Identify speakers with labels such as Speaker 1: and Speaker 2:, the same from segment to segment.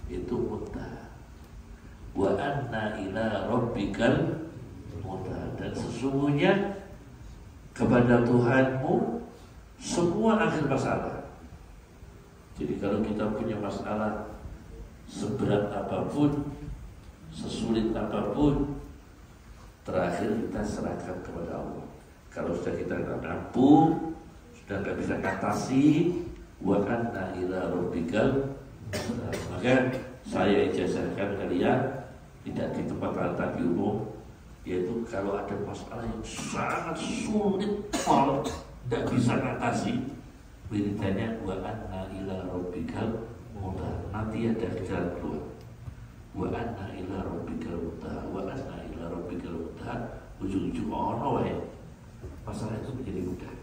Speaker 1: itu muntaha. Wa anna ila rabbikal muntaha, dan sesungguhnya kepada Tuhanmu semua akhir masalah. Jadi kalau kita punya masalah seberat apapun, sesulit apapun, terakhir kita serahkan kepada Allah. Kalau sudah kita mampu, sudah tidak bisa atasi, wa anna ila rabbikal, maka saya ijazahkan kalian tidak di tempat tapi umum, yaitu kalau ada masalah yang sangat sulit, tidak bisa atasi, wiridannya wa anna ila rabbikal muntaha. Nanti ada jalan keluar. Wa anna ila rabbikal muntaha, wa anna ila rabbikal muntaha, ujung-ujung ono wae masalah itu menjadi mudah.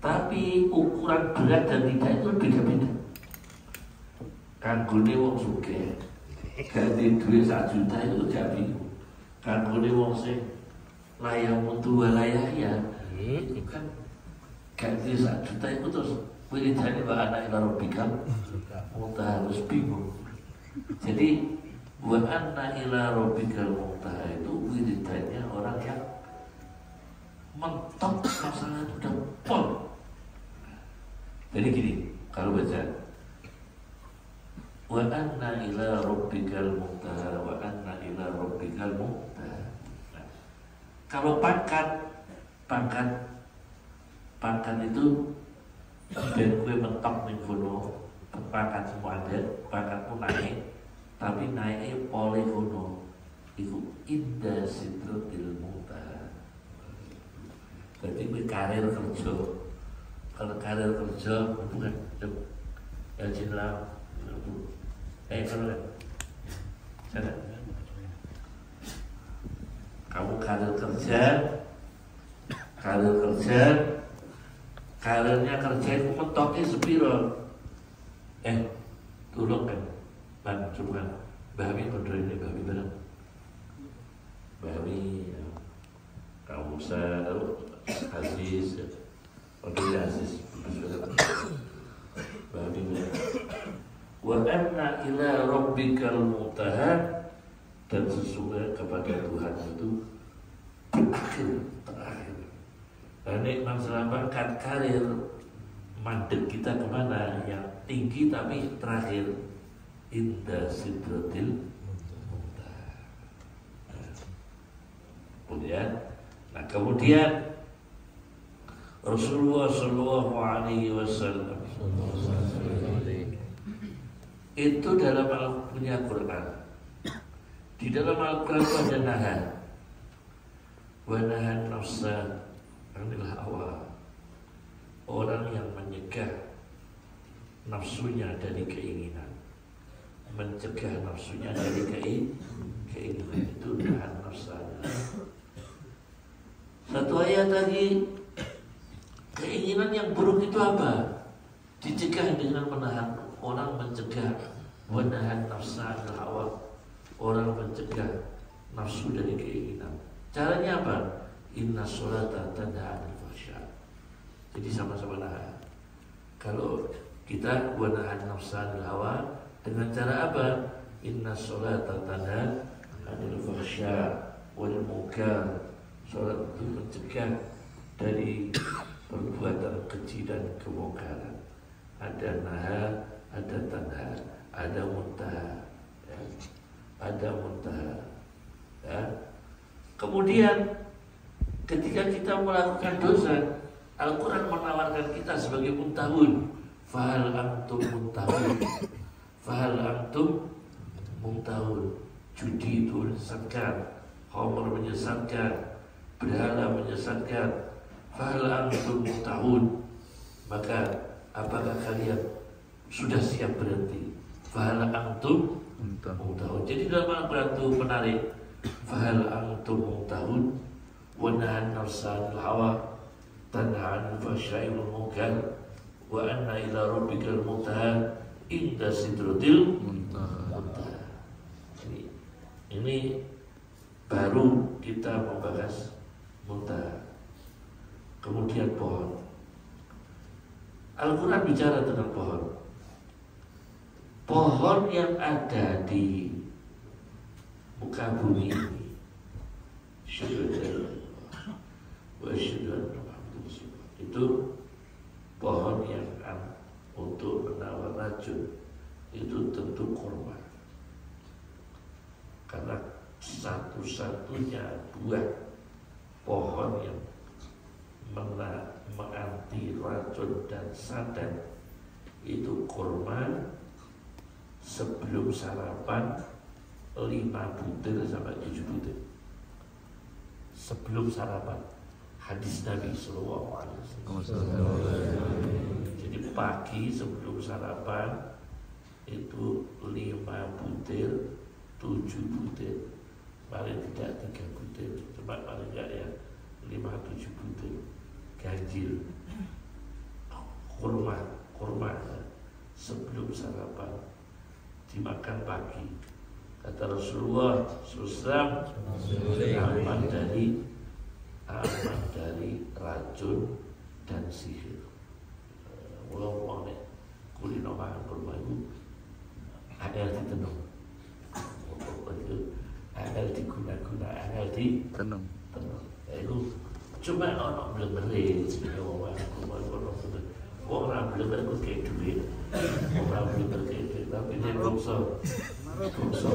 Speaker 1: Tapi ukuran berat dan tidak itu beda-beda. Kanggone wong sugih ganti duit 1 juta itu gak bingung. Kanggone wong sing layak mutu layak ya itu kan ganti 1 juta itu terus wiridane wa anna ila rabbikal muntaha, harus bingung. Jadi wa anna ila rabbikal muntaha itu wiridannya orang yang mentok masalah itu udah pol. Jadi gini, kalau baca wa anna ila rabbikal muntaha, wa anna ila rabbikal muntaha. Nah, kalau pangkat itu ben kowe mentok ning kono, pangkat semua ada, pangkatmu naik, tapi naiknya pole kono. Iku inda sidratil muntaha. Berarti kowe karir kerja. Kalau karir kerja bukan ya jenderal. Kalau sana kamu karir kerja, karirnya kerja itu mentoknya sepiro. Tolong kan, Bang, coba kan, Bahmi kontrol ini, Bahmi bareng, Bahmi, kamu saya, Aziz, kontrol Aziz, Bahmi bareng. Wa anna ila rabbikal muntaha, dan sesungguhnya kepada Tuhan itu terakhir. Dan ini masalah pangkat karir mandek kita kemana yang tinggi tapi terakhir inda sidratil muntaha. Kemudian Rasulullah Shallallahu Alaihi Wasallam itu dalam punya Quran. Di dalam Al-Quran itu ada nahan, wa nahan nafsa anil hawa. Orang yang menyegah nafsunya dari keinginan, mencegah nafsunya dari keinginan, itu nahan nafsa. Satu ayat lagi, keinginan yang buruk itu apa? Dicegah dengan menahan. Orang mencegah menahan nafsa anil hawa. Orang mencegah nafsu dari keinginan. Caranya apa? Inna sholata tanha anil fahsya. Jadi sama-sama nahan. Kalau kita menahan nafsa anil hawa dengan cara apa? Inna sholata tanha anil fahsya wal munkar. Sholat itu mencegah dari perbuatan keji dan kemungkaran. Ada naha, ada tanha, ada muntaha, ya. Ada muntaha, ya. Kemudian ketika kita melakukan dosa, Al-Quran menawarkan kita sebagai muntahun. Fahal antum muntahun, fahal antum muntahun. Judi itu menyesatkan, khamr menyesatkan, berhala menyesatkan. Fahal antum muntahun, maka apakah kalian sudah siap berhenti? Fahal antum muntahun. Jadi dalam Al-Quran itu menarik. Fahal antum muntahun, wa nahan nafsa anil hawa, tanha anil fahsya'i wal munkar, wa anna ila rabbikal muntaha inda sidratil muntaha. Ini baru kita membahas muntaha. Kemudian pohon. Al-Quran bicara tentang pohon. pohon yang ada di muka bumi ini itu pohon yang untuk menawar racun itu tentu kurma, karena satu-satunya buah pohon yang menganti racun dan santet itu kurma. Sebelum sarapan 5 butir sampai 7 butir sebelum sarapan, hadis Nabi Sallallahu Alaihi Wasallam. Jadi pagi sebelum sarapan itu 5 butir, 7 butir, paling tidak 3 butir, cuma paling enggak ya 5-7 butir ganjil kurma sebelum sarapan dimakan pagi. Kata Rasulullah SAW, aman dari racun dan sihir. Wong kulino makan kurma itu ada ditenung, ada diguna-guna, ada ditenung. Itu cuma orang belum beri, orang belum berkait duit, orang belum berkait duit, tapi dia bangsa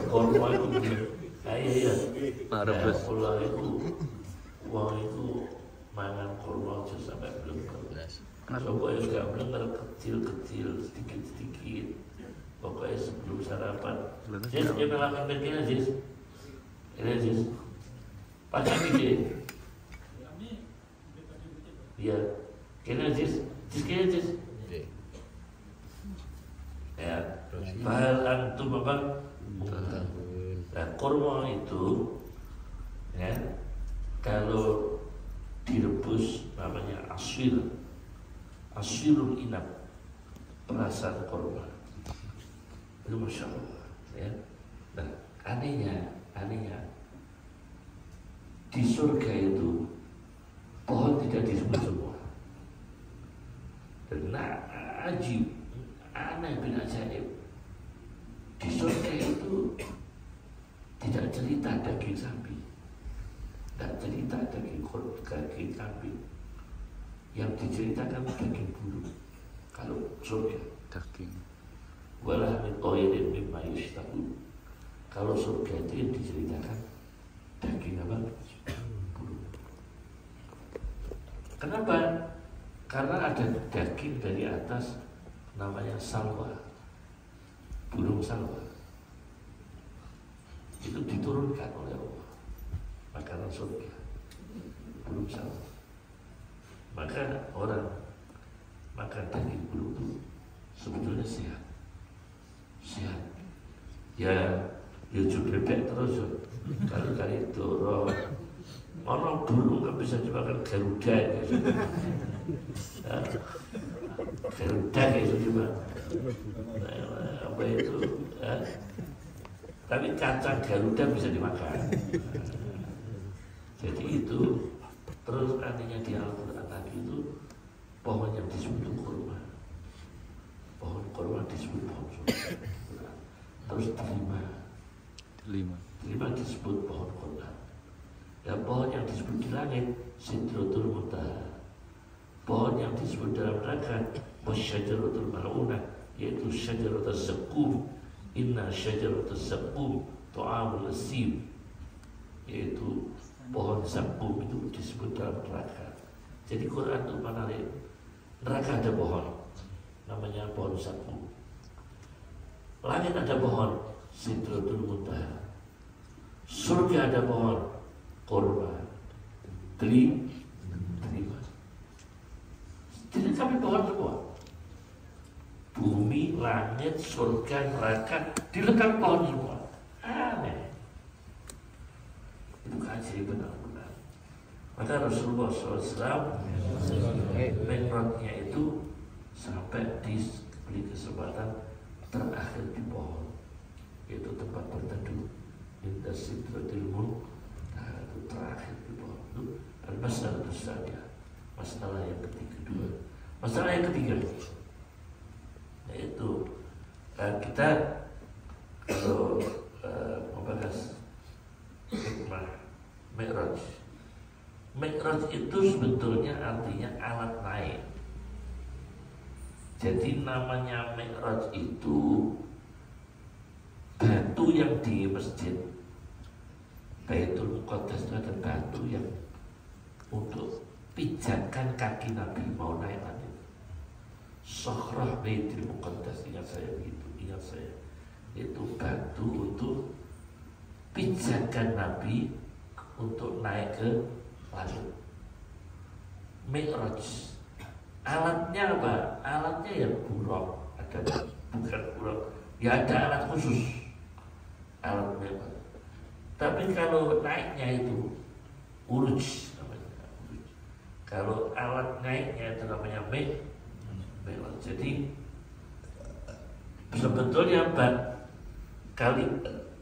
Speaker 1: korma itu belum. Iya. Pulau itu, uang itu mangan korma aja sampai belum beres. Coba yang nggak benar kecil-kecil, sedikit-sedikit. Pokoknya sebelum sarapan. Jis, dia melakukan begini Jis. Ini Jis. Pakai ini. Iya. Kena Jis. Jis. Ya, bahal antum apa? Nah, kurma itu, ya, kalau direbus namanya aswirul inab, perasan kurma. Itu masya Allah, ya. Nah, anehnya di surga itu pohon tidak disebut semua. Dan ajib, aneh bin ajaib. Di surga itu tidak cerita daging sapi, tidak cerita daging kambing. Yang diceritakan daging bulu. Kalau surga daging. Walah min toirin mimma yushtahu. Kalau surga itu yang diceritakan daging apa? Bulu. Kenapa? Karena ada daging dari atas namanya salwa, burung salwa. Itu diturunkan oleh Allah, makanan surga, burung salwa. Maka orang makan daging burung itu sebetulnya sehat. Ya bebek terus. Kali-kali dorong. Orang burung kan bisa dimakan garuda gitu. Garuda itu juga. Apa itu? Tapi kacang garuda bisa dimakan. Jadi itu terus artinya di Al-Quran tadi itu pohon yang disebut kurma. Pohon kurma disebut pohon surga. Terus delima disebut pohon kurma. Dan pohon yang disebut di langit Sidratul Muntaha. Pohon yang disebut dalam neraka Wasyajaratul Mal'unah, yaitu Syajaratul Zaqqum. Inna Syajaratul Zaqqum Ta'amul Asim, yaitu pohon zaqqum itu disebut dalam neraka. Jadi Quran itu menarik. Neraka ada pohon namanya pohon zaqqum. Langit ada pohon Sidratul Muntaha. Surga ada pohon kurma, delima. Jadi kami pohon semua. Bumi, langit, surga, neraka dilengkapi pohon semua. Aneh. Itu kaji benar-benar. Maka Rasulullah SAW mi'rajnya itu sampai diberi kesempatan terakhir di pohon, yaitu tempat berteduh. Indah Sidratil Muntaha, itu terakhir di pohon. Itu al-masalah saja. Masalah yang kedua. Masalah yang ketiga, yaitu kita kalau membahas hikmah Mi'raj. Mi'raj itu sebetulnya artinya alat naik. Jadi namanya Mi'raj itu batu yang di masjid Baitul Muqaddas itu ada batu yang untuk pijakan kaki Nabi mau naik tadi. Sokhrah Baitul Muqaddas, ingat saya begitu, ingat saya. Itu batu untuk pijakan Nabi untuk naik ke langit. Mi'raj. Alatnya apa? Alatnya ya buruk, ada bukan buruk. Ya ada alat khusus. Alat Mi'raj. Tapi kalau naiknya itu uruj namanya. Uruj. Kalau alat naiknya itu namanya Mi'raj. Jadi sebetulnya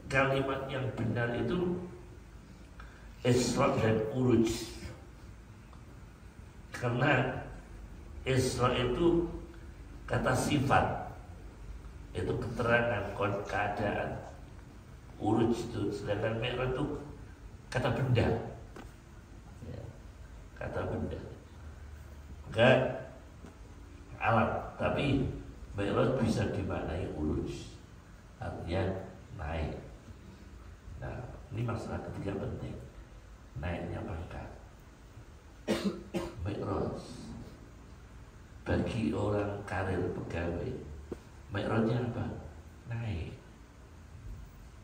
Speaker 1: kalimat yang benar itu Isra dan Uruj. Karena Isra itu kata sifat, itu keterangan keadaan. Uruj itu, sedangkan Mi'raj itu kata benda, ya, kata benda, enggak alat. Tapi Mi'raj bisa dimaknai uruj, artinya naik. Nah, ini masalah ketiga penting, naiknya pangkat. Mi'raj bagi orang karir pegawai, Mi'rajnya apa? Naik.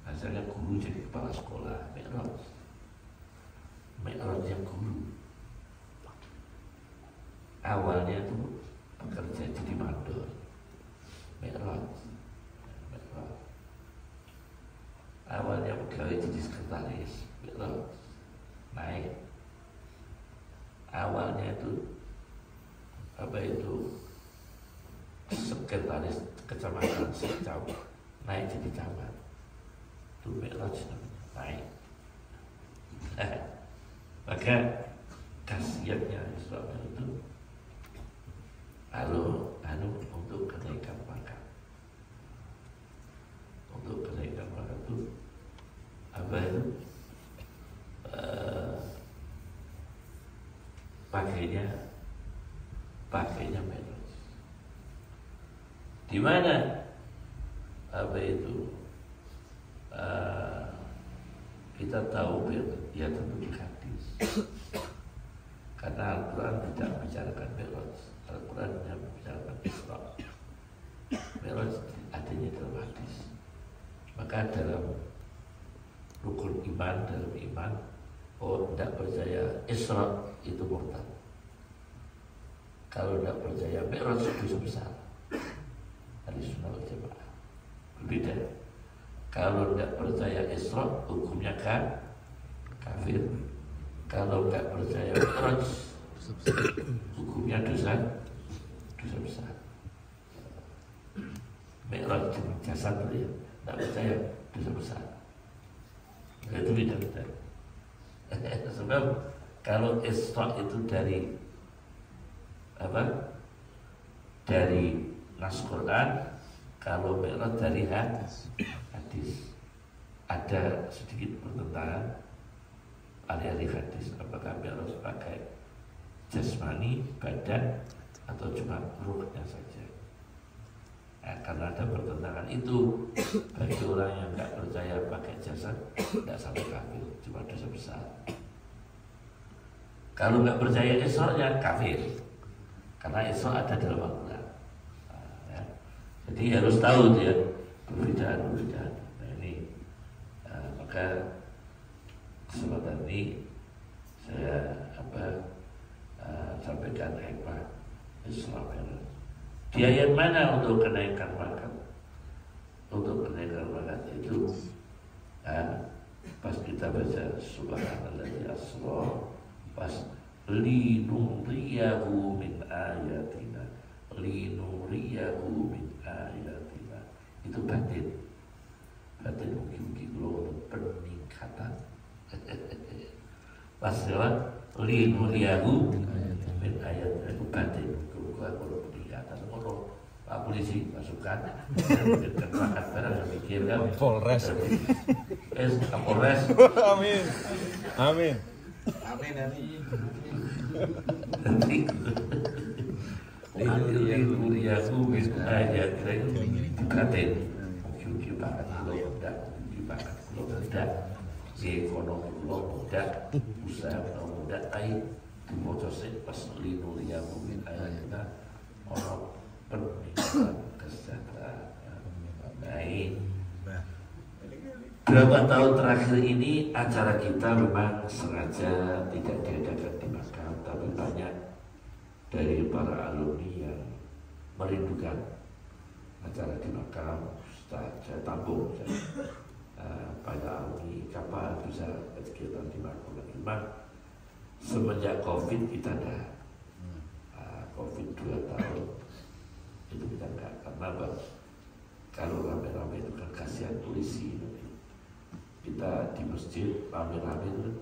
Speaker 1: Misalnya guru jadi kepala sekolah, Mi'raj. Mi'rajnya guru. Awalnya itu bekerja jadi mandor, Mi'raj. Awalnya pegawai jadi sekretaris, Mi'raj. Naik. Awalnya itu sekretaris kecamatan Secau, naik jadi camat, itu Mi'raj namanya, naik. Maka khasiatnya Isra itu untuk kenaikan pangkat. Untuk kenaikan pangkat itu apa itu? Pakainya Mi'raj. Di mana kita tahu ya tentu di hadis. Karena Al-Quran tidak membicarakan Mi'raj, Al-Quran hanya membicarakan Isra. Mi'raj adanya dalam hadis. Maka dalam rukun iman, dalam iman, tidak percaya Isra itu murtad. Kalau tidak percaya Mi'raj dosa besar. Ahlussunnah wal Jamaah berbeda. Kalau tidak percaya Isra, hukumnya kafir. Kalau tidak percaya Mi'raj, hukumnya dosa besar. Mi'raj dengan jasad itu ya, tidak percaya dosa besar. Itu beda. Sebab kalau Isra itu dari nas Quran, kalau Mi'raj dari hadis. Ada sedikit pertentangan ahli hadis, apakah Mi'raj pakai jasmani, badan, atau cuma ruhnya saja. Karena ada pertentangan itu, bagi orang yang nggak percaya pakai jasad, tidak sampai kafir, cuma dosa besar. Kalau nggak percaya Isra-nya kafir, karena Isra ada dalam Al-Quran. Ya. Jadi harus tahu dia perbedaan. Nah ini maka kesempatan ini saya sampaikan hikmah Isra. Di ayat mana untuk kenaikan pangkat? Untuk kenaikan pangkat itu pas kita baca Subhanalladzi asra, pas linuriyahu min ayatina, linuriyahu min ayatina, itu batin mungkin kalau peningkatan. Pas lewat linuriyahu min ayatina, itu batin. Kalau peningkatan, kalau polisi pasukan kecelakaan barang yang mikir kan
Speaker 2: Polres.
Speaker 1: Kapolres.
Speaker 2: Amin. Amin.
Speaker 3: Amin amin.
Speaker 1: Lihat bis aja dikaten cuci banget lo udah cuci banget lo udah ekonomi lo udah usaha lo udah ai di motor pas lihat mungkin ayatnya orang peningkatan kesejahteraan baik. Berapa tahun terakhir ini acara kita memang sengaja tidak diadakan di makam, tapi banyak dari para alumni yang merindukan acara di makam. Saya tampung banyak alumni kapan bisa kegiatan di makam. Memang semenjak COVID kita ada COVID 2 tahun itu kita enggak, karena kalau rame-rame itu kan kasihan polisi. Kita di masjid rame-rame itu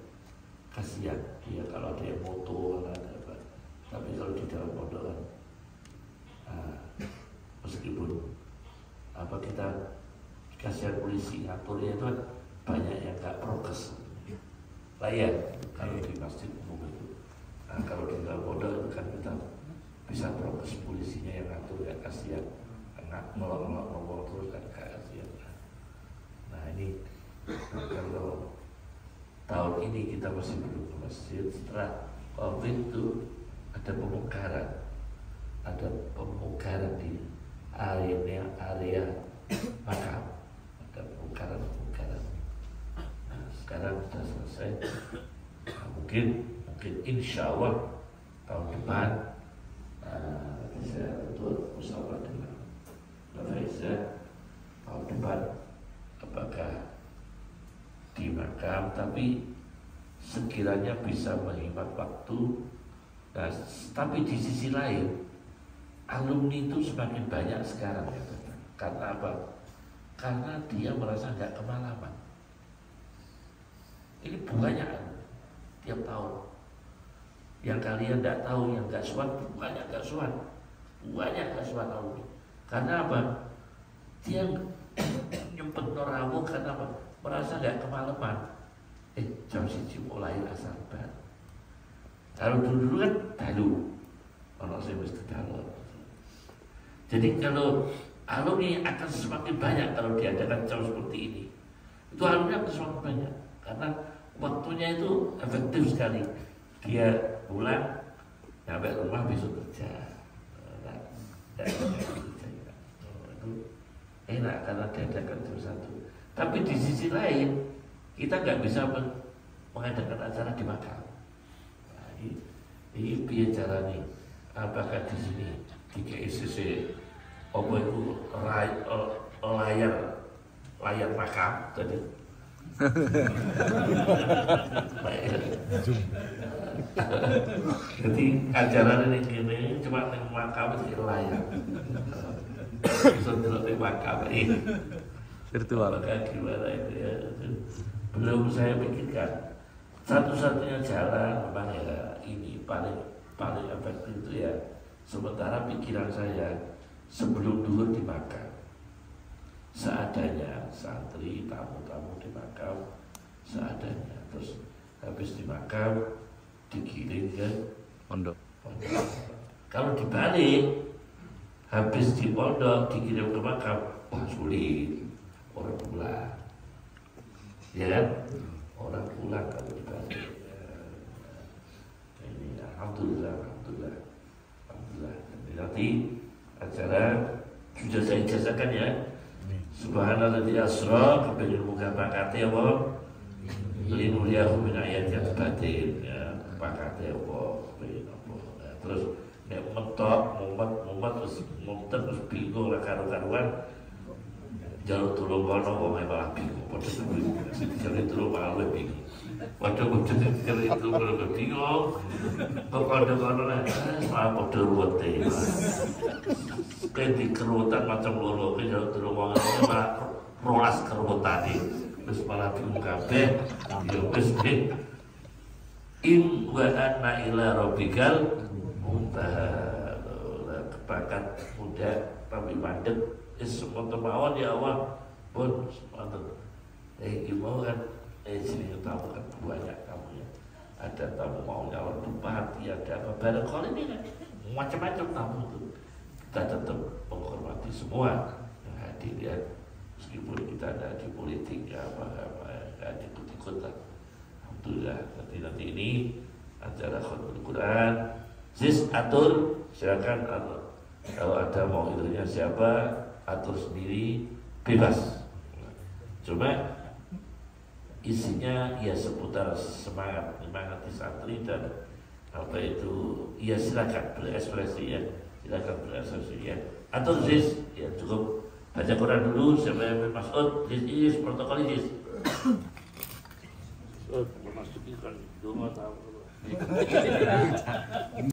Speaker 1: kasihan dia kalau ada yang motor ada apa. Tapi kalau di dalam pondok kan meskipun apa kita kasihan polisi ngaturnya itu kan banyak yang nggak prokes lah ya kalau di masjid umum itu. Kalau di dalam pondok itu kan kita bisa prokes polisinya yang ngatur, ya kasihan ngelok-ngelok terus kan kasihan. Nah ini kalau tahun ini kita masih belum ke masjid. Setelah COVID itu ada pemugaran di area makam, ada pemugaran. Nah, sekarang sudah selesai. Nah, mungkin insya Allah tahun depan saya untuk musyawarah dengan Pak Faizal tahun depan apakah di makam, tapi sekiranya bisa menghemat waktu. Nah, tapi di sisi lain alumni itu semakin banyak sekarang ya. Karena apa? Karena dia merasa nggak kemalaman. Ini bunganya tiap tahun. Yang kalian nggak tahu, yang nggak suan, banyak nggak suan alumni. Karena apa? Dia nyempet norawu karena apa? Merasa nggak kemalaman. Jam 1 mulai asar bar. Kalau dulu kan dalu, kalau saya mesti dalu. Jadi kalau alumni akan semakin banyak kalau diadakan jam seperti ini. Itu alumni akan semakin banyak karena waktunya itu efektif sekali. Dia pulang, sampai rumah besok kerja. Itu enak karena diadakan jam 1. Tapi di sisi lain kita nggak bisa mengadakan acara di makam. Nah, ini biar nih. Apakah di sini di KICC apa itu layar makam tadi? Jadi acara ini cuma di makam itu layar. Bisa di makam ini.
Speaker 2: Virtual.
Speaker 1: Gimana itu ya? Belum saya pikirkan. Satu-satunya jalan memang ya ini paling efektif itu ya. Sementara pikiran saya sebelum dulu di makam, seadanya santri tamu-tamu di makam seadanya, terus habis di makam digiring ke pondok. Kalau dibalik, habis di pondok dikirim ke makam, wah sulit. Orang pulang, ya kan? Orang pulang kalau dibalik. Ini alhamdulillah. Nanti acara sudah saya ijazahkan ya. Subhanalladzi asra bi mukabakati apa? Linuliyahu min ayatil batin ya, pakate apa? Terus nek mentok mumet terus bingung lah karuan. Jalur tulung kono wong malah bingung. Padha jalur tulung malah bingung. Padha jalur tulung malah bingung. Kok kono lah malah padha ruwete. Kayak di keruwetan macam loro ki jalur tulung wong malah rolas keruwetane. Terus malah bingung kabeh. Ya wis in wa anna ila rabbikal muntaha. bakat muda tapi mandek semua mawon ya Allah pun semangat mau kan sini tamu kan banyak tamu ya, ada tamu mau nyalon bupati, ada apa bareng kali ini kan macam-macam tamu itu kita tetap menghormati semua yang hadir ya, meskipun kita ada di politik ya apa ikut-ikut lah. Alhamdulillah nanti ini acara khutbah Quran Sis atur silakan, kalau ada mau itunya siapa atur sendiri bebas, cuma isinya ya seputar semangat santri dan apa itu ya silakan berekspresi ya, silakan berekspresi ya. Atur Sis ya, cukup baca Quran dulu. Siapa yang Mas'ud Sis protokol Sis memasuki kan 2 tahun